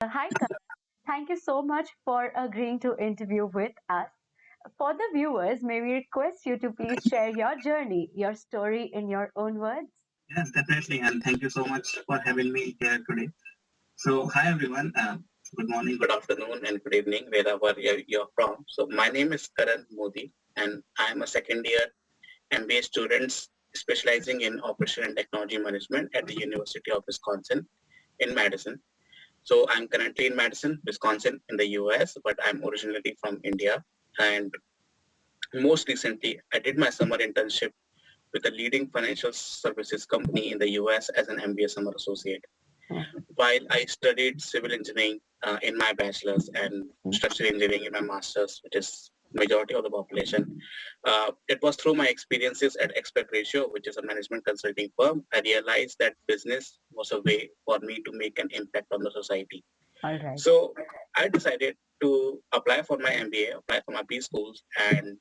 Hi, Karan. Thank you so much for agreeing to interview with us. For the viewers, may we request you to please share your journey, your story in your own words? Yes, definitely. And thank you so much for having me here today. So, hi everyone. Good morning, good afternoon, and good evening, wherever you're from. So, my name is Karan Modi, and I'm a second year MBA student specializing in operation and technology management at the University of Wisconsin in Madison. So, I'm currently in Madison, Wisconsin, in the US, but I'm originally from India. And most recently, I did my summer internship with a leading financial services company in the US as an MBA summer associate. While I studied civil engineering in my bachelor's and structural engineering in my master's, which is majority of the population, it was through my experiences at Expert Ratio, which is a management consulting firm, I realized that business was a way for me to make an impact on the society. All right. So I decided to apply for my MBA, apply for my B schools, and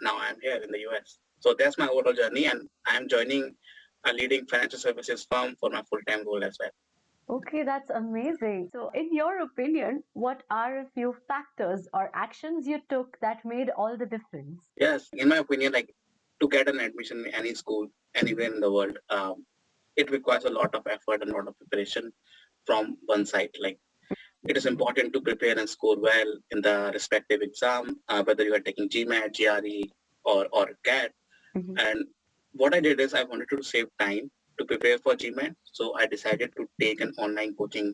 now I'm here in the US. So that's my overall journey, and I'm joining a leading financial services firm for my full-time role as well. Okay, that's amazing. So, in your opinion, what are a few factors or actions you took that made all the difference? Yes, in my opinion, like to get an admission in any school anywhere in the world, it requires a lot of effort and a lot of preparation from one side. Like it is important to prepare and score well in the respective exam, whether you are taking GMAT, GRE, or CAT. Mhm. And what I did is I wanted to save time to prepare for GMAT, so I decided to take an online coaching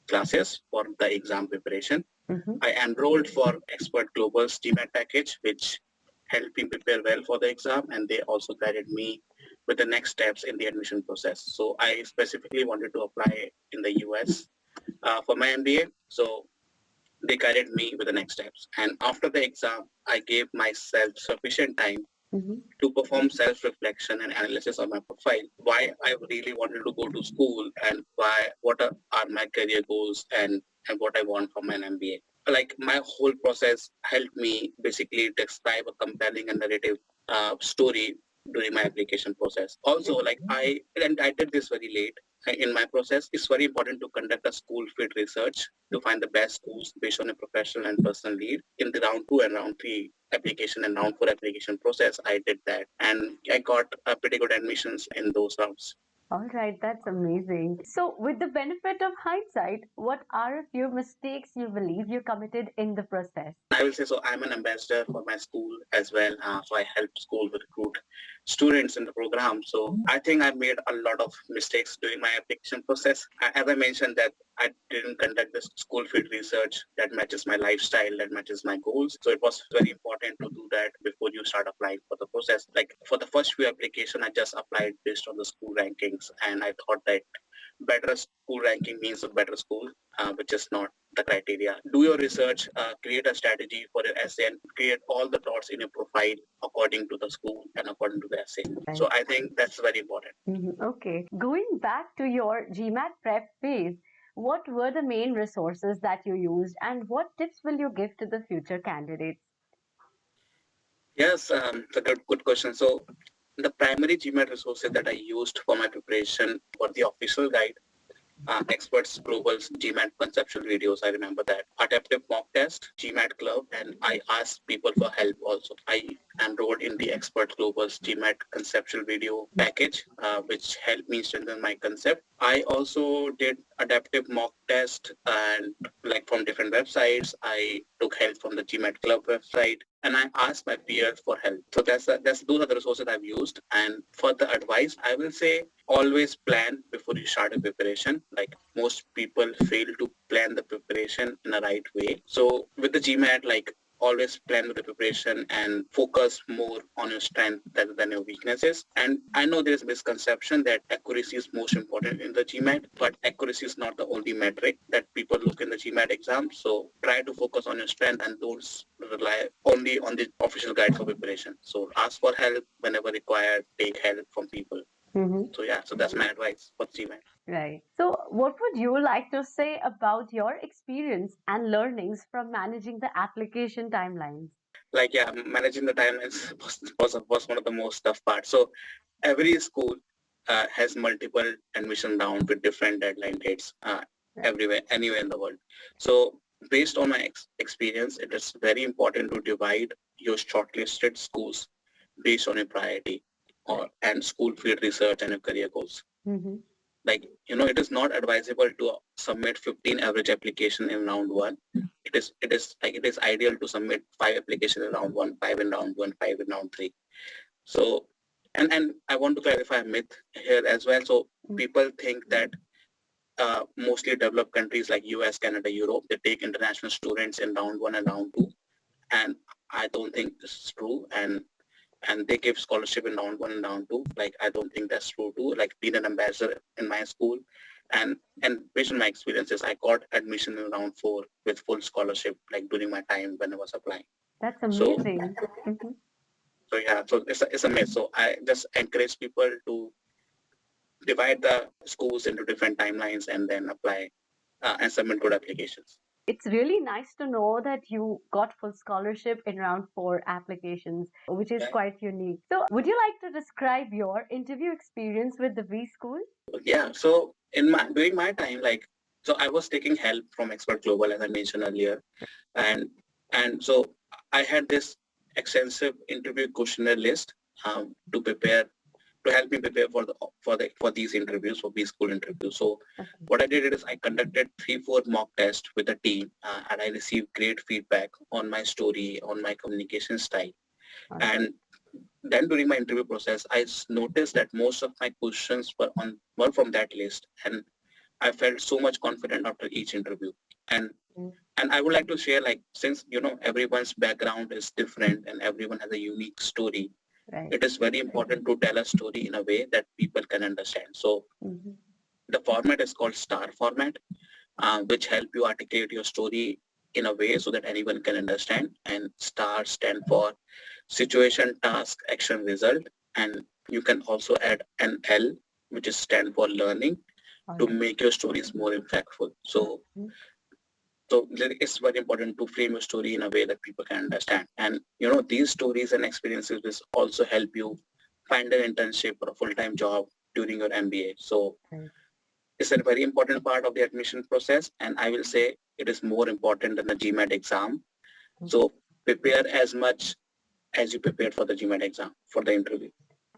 classes for the exam preparation. Mhm. I enrolled for Expert Global's GMAT package, which helped me prepare well for the exam, and they also guided me with the next steps in the admission process. So I specifically wanted to apply in the US for my MBA. So they guided me with the next steps. And after the exam, I gave myself sufficient time Mhm. to perform self-reflection and analysis of my profile, why I really wanted to go to school and what are my career goals and what I want from an MBA. Like my whole process helped me basically describe a compelling and narrative story during my application process. Also, I did this very late in my process. It's very important to conduct a school fit research to find the best schools based on a professional and personal need. In the round 2 and round 3 application and round 4 application process, I did that, and I got pretty good admissions in those rounds. All right, that's amazing. So, with the benefit of hindsight, what are a few mistakes you believe you committed in the process? I will say so. I'm an ambassador for my school as well. So I help school recruit students in the program. So I think I made a lot of mistakes during my application process. As I mentioned that I didn't conduct the school fit research that matches my lifestyle, that matches my goals. So it was very important to do that before you start applying for the process. Like for the first few application, I just applied based on the school rankings, and I thought that better school ranking means a better school, which is not the criteria. Do your research, create a strategy for your essay, and create all the dots in your profile according to the school and according to the essay. Right. So I think that's very important. Okay. Going back to your GMAT prep phase, what were the main resources that you used and what tips will you give to the future candidates? Yes, it's a good question. So the primary GMAT resources that I used for my preparation were the official guide, Experts Global's GMAT conceptual videos. I remember that. Adaptive mock test, GMAT club, and I asked people for help also. I enrolled in the Expert Global's GMAT conceptual video package, which helped me strengthen my concept. I also did adaptive mock test and like from different websites. I took help from the GMAT club website, and I asked my peers for help. So that's those are the resources I've used. And for the advice, I will say always plan before you start a preparation. Like most people fail to plan the preparation in a right way. So with the GMAT, like always plan with the preparation and focus more on your strength rather than your weaknesses. And I know there's misconception that accuracy is most important in the GMAT, but accuracy is not the only metric that people look in the GMAT exam. So try to focus on your strength and don't rely only on the official guide for preparation. So ask for help whenever required, take help from people. Mhm. So yeah, so that's my advice for GMAT. Right. So, what would you like to say about your experience and learnings from managing the application timelines? Like yeah, managing the timelines was one of the most tough parts. So every school has multiple admission rounds with different deadline dates. everywhere, anywhere in the world. So based on my experience, it is very important to divide your shortlisted schools based on your priority and school field research and your career goals. Mm-hmm. Like, it is not advisable to submit 15 average application in round one. It is ideal to submit 5 applications in round one, 5 in round one, 5 in round three. So, and I want to clarify a myth here as well. So people think that mostly developed countries like US, Canada, Europe, they take international students in round one and round two. And I don't think this is true. And they give scholarship in round one and round two. Like, I don't think that's true too. Like, being an ambassador in my school and based on my experiences, I got admission in round four with full scholarship, like during my time when I was applying. That's So, amazing. Mm-hmm. so yeah, so it's a myth. So I just encourage people to divide the schools into different timelines and then apply and submit good applications. It's really nice to know that you got full scholarship in round four applications, which is quite unique. So, would you like to describe your interview experience with the V School? Yeah. So during my time, so I was taking help from Expert Global, as I mentioned earlier, and so I had this extensive interview questionnaire list to prepare to help me prepare for these interviews, for these school interviews. So what I did is I conducted 3-4 mock tests with a team, and I received great feedback on my story, on my communication style. And then during my interview process, I noticed that most of my questions were from that list, and I felt so much confident after each interview. And and I would like to share, like, since everyone's background is different and everyone has a unique story, Right. it is very important to tell a story in a way that people can understand. So the format is called STAR format, which help you articulate your story in a way so that anyone can understand. And STAR stand for situation, task, action, result. And you can also add an L, which is stand for learning, to make your stories more impactful. So it's very important to frame your story in a way that people can understand. And these stories and experiences will also help you find an internship or a full-time job during your MBA. So it's a very important part of the admission process, and I will say it is more important than the GMAT exam. So prepare as much as you prepared for the GMAT exam, for the interview.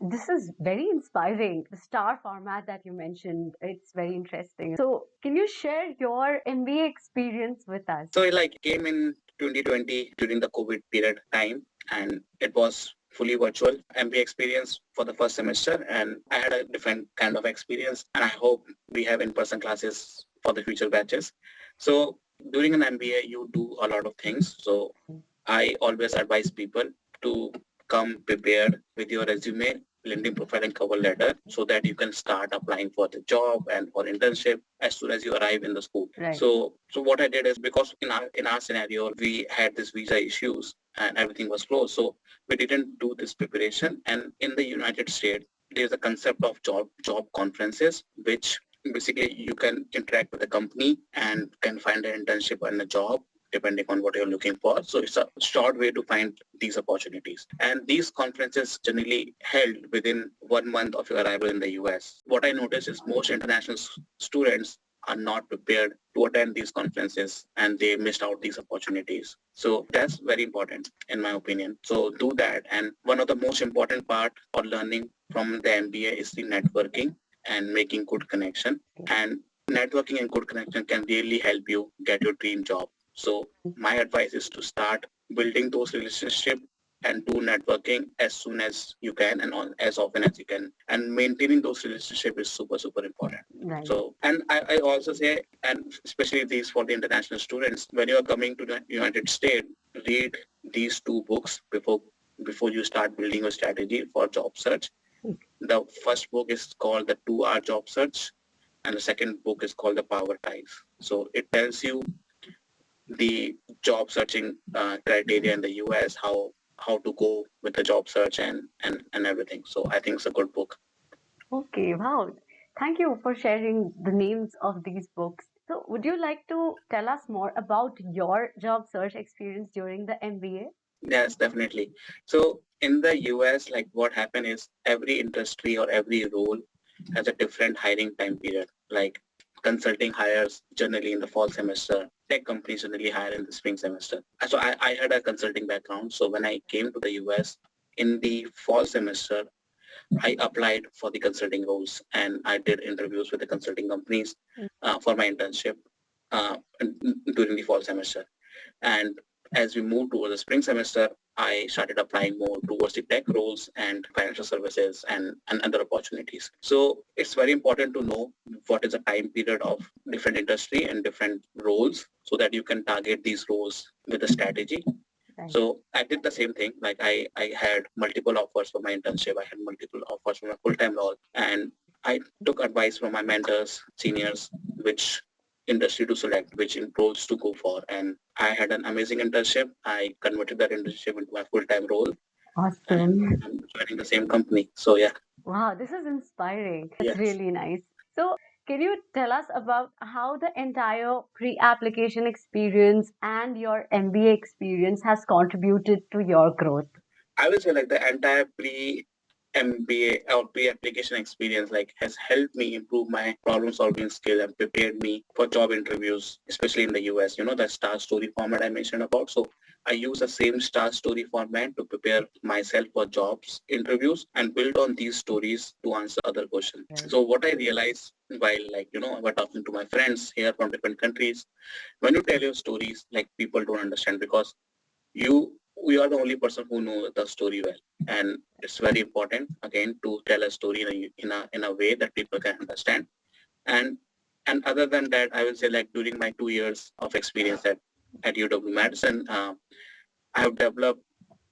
This is very inspiring. The STAR format that you mentioned, it's very interesting. So, can you share your MBA experience with us? So it came in 2020 during the COVID period time, and it was fully virtual MBA experience for the first semester, and I had a different kind of experience, and I hope we have in-person classes for the future batches. So during an MBA, you do a lot of things. So I always advise people to come prepared with your resume, LinkedIn profile, and cover letter so that you can start applying for the job and for internship as soon as you arrive in the school. Right. So what I did is, because in our scenario, we had this visa issues and everything was closed. So we didn't do this preparation. And in the United States, there's a concept of job conferences, which basically you can interact with the company and can find an internship and a job depending on what you're looking for. So it's a short way to find these opportunities. And these conferences generally held within 1 month of your arrival in the US. What I noticed is most international students are not prepared to attend these conferences, and they missed out these opportunities. So that's very important in my opinion. So do that. And one of the most important part for learning from the MBA is the networking and making good connection. And networking and good connection can really help you get your dream job. So my advice is to start building those relationships and do networking as soon as you can and as often as you can. And maintaining those relationships is super, super important. Right. So, and I also say, and especially these for the international students, when you are coming to the United States, read these 2 books before you start building your strategy for job search. The first book is called The 2-Hour Job Search, and the second book is called The Power Ties. So it tells you the job searching criteria in the US, how to go with the job search and everything. So I think it's a good book. Okay, wow. Thank you for sharing the names of these books. So, would you like to tell us more about your job search experience during the MBA? Yes, definitely. So in the US, like what happened is every industry or every role has a different hiring time period. Like consulting hires generally in the fall semester. Tech companies generally hire in the spring semester. So I had a consulting background. So when I came to the US in the fall semester, I applied for the consulting roles and I did interviews with the consulting companies for my internship during the fall semester. And as we moved towards the spring semester, I started applying more towards the tech roles and financial services and other opportunities. So it's very important to know what is the time period of different industry and different roles so that you can target these roles with a strategy. Right. So I did the same thing. Like I had multiple offers for my internship. I had multiple offers for my full-time role. And I took advice from my mentors, seniors, which industry to select, which roles to go for. And I had an amazing internship. I converted that internship into my full-time role and Awesome. I'm joining the same company. So yeah. Wow, this is inspiring. It's Yes. really nice. So, can you tell us about how the entire pre-application experience and your MBA experience has contributed to your growth? I will say like the entire MBA or pre-application experience like has helped me improve my problem solving skill and prepared me for job interviews, especially in the US, the star story format I mentioned about. So I use the same star story format to prepare myself for jobs interviews and build on these stories to answer other questions. Right. So what I realized while we're talking to my friends here from different countries, when you tell your stories, like people don't understand because we are the only person who know the story well, and it's very important again to tell a story in a way that people can understand. And other than that, I will say like during my 2 years of experience at UW Madison, I have developed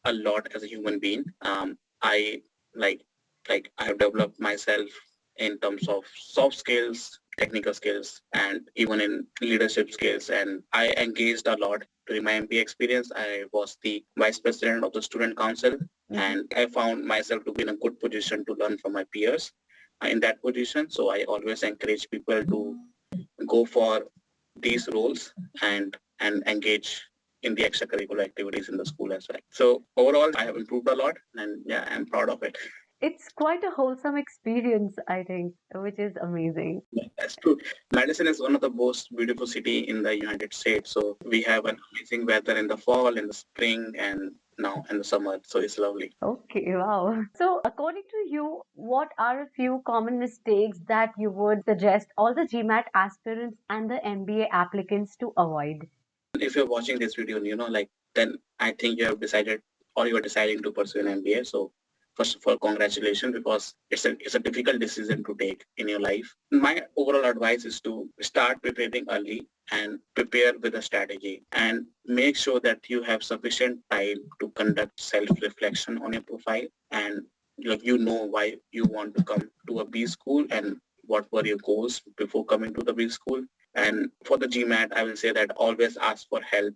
a lot as a human being. I like I have developed myself in terms of soft skills, technical skills, and even in leadership skills. And I engaged a lot during my MBA experience. I was the vice president of the student council, and I found myself to be in a good position to learn from my peers in that position. So I always encourage people to go for these roles and engage in the extracurricular activities in the school as well. So overall, I have improved a lot, and yeah, I'm proud of it. It's quite a wholesome experience, I think, which is amazing. Yeah, that's true. Madison is one of the most beautiful city in the United States. So we have an amazing weather in the fall, in the spring, and now in the summer. So it's lovely. Okay, wow. So, according to you, what are a few common mistakes that you would suggest all the GMAT aspirants and the MBA applicants to avoid? If you're watching this video, then I think you have decided or you are deciding to pursue an MBA. So first of all, congratulations, because it's a difficult decision to take in your life. My overall advice is to start preparing early and prepare with a strategy and make sure that you have sufficient time to conduct self-reflection on your profile and why you want to come to a B school and what were your goals before coming to the B school. And for the GMAT, I will say that always ask for help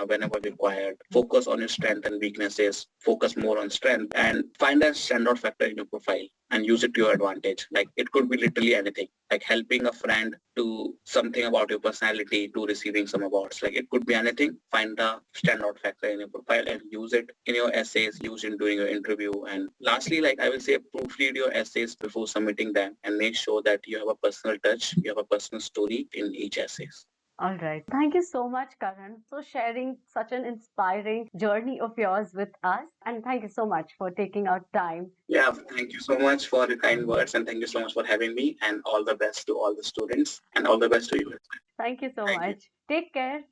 whenever required. Focus on your strengths and weaknesses. Focus more on strength and find a standout factor in your profile and use it to your advantage. Like it could be literally anything, like helping a friend to something about your personality to receiving some awards. Like it could be anything. Find the standout factor in your profile and use it in your essays, use it during your interview. And lastly, like I will say, proofread your essays before submitting them and make sure that you have a personal touch, you have a personal story in each essay. All right. Thank you so much, Karan, for sharing such an inspiring journey of yours with us. And thank you so much for taking out time. Yeah, thank you so much for the kind words and thank you so much for having me, and all the best to all the students and all the best to you. Thank you so Thank you. much. Take care.